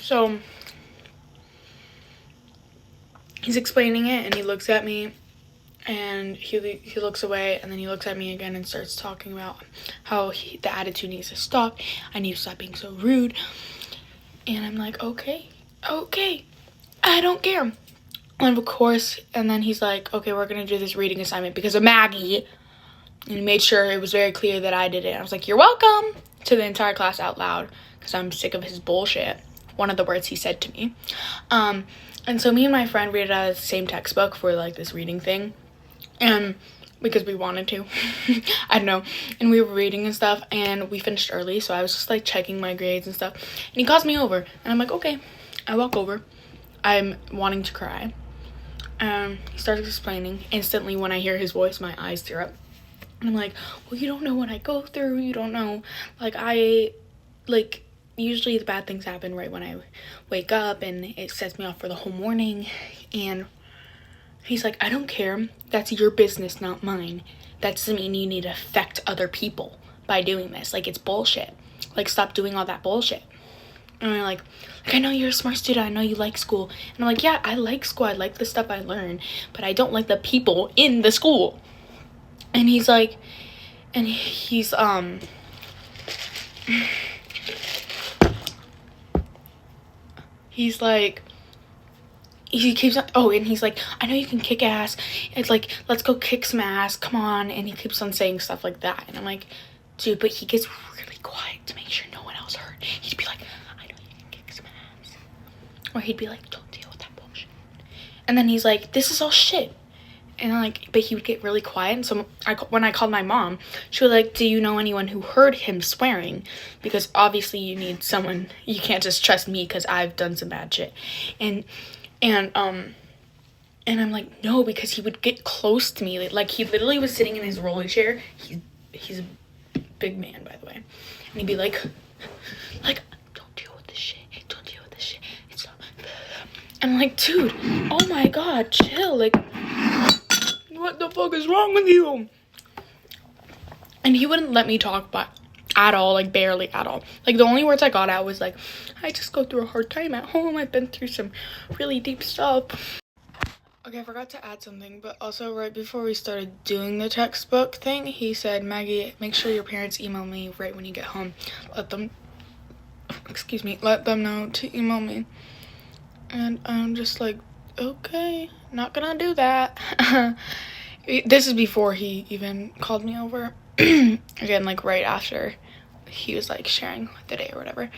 So he's explaining it, and he looks at me, and he looks away, and then he looks at me again and starts talking about how the attitude needs to stop. I need to stop being so rude. And I'm like, okay, I don't care. And of course, and then he's like, okay, we're gonna do this reading assignment because of Maggie. And he made sure it was very clear that I did it. I was like, you're welcome, to the entire class out loud, because I'm sick of his bullshit. One of the words he said to me. And so me and my friend read it out of the same textbook for like this reading thing. And because we wanted to. I don't know. And we were reading and stuff, and we finished early, so I was just like checking my grades and stuff. And he calls me over, and I'm like, okay. I walk over. I'm wanting to cry. He starts explaining. Instantly, when I hear his voice, my eyes tear up. And I'm like, well, you don't know what I go through. You don't know. Usually the bad things happen right when I wake up, and it sets me off for the whole morning. And he's like, I don't care. That's your business, not mine. That doesn't mean you need to affect other people by doing this. Like, it's bullshit. Like, stop doing all that bullshit. And I'm like, I know you're a smart student. I know you like school. And I'm like, yeah, I like school. I like the stuff I learn. But I don't like the people in the school. And he's like, he's like, he keeps on, and he's like, I know you can kick ass. It's like, let's go kick some ass. Come on. And he keeps on saying stuff like that. And I'm like, dude, but he gets really quiet to make sure no one else heard. He'd be like, I know you can kick some ass. Or he'd be like, don't deal with that bullshit. And then he's like, this is all shit. And I'm like, but he would get really quiet. And so when I called my mom, she was like, do you know anyone who heard him swearing? Because obviously you need someone. You can't just trust me because I've done some bad shit. And I'm like, no, because he would get close to me. Like he literally was sitting in his rolling chair. He's a big man, by the way. And he'd be like, don't deal with this shit. Don't deal with this shit. It's not. I'm like, dude, oh my God, chill. Like, what the fuck is wrong with you? And he wouldn't let me talk at all, like barely at all. Like the only words I got out was like, I just go through a hard time at home. I've been through some really deep stuff. Okay, I forgot to add something, but also right before we started doing the textbook thing, he said, Maggie, make sure your parents email me right when you get home. Let them know to email me. And I'm just like, okay, not gonna do that. This is before he even called me over. Again, like right after he was like sharing the day or whatever.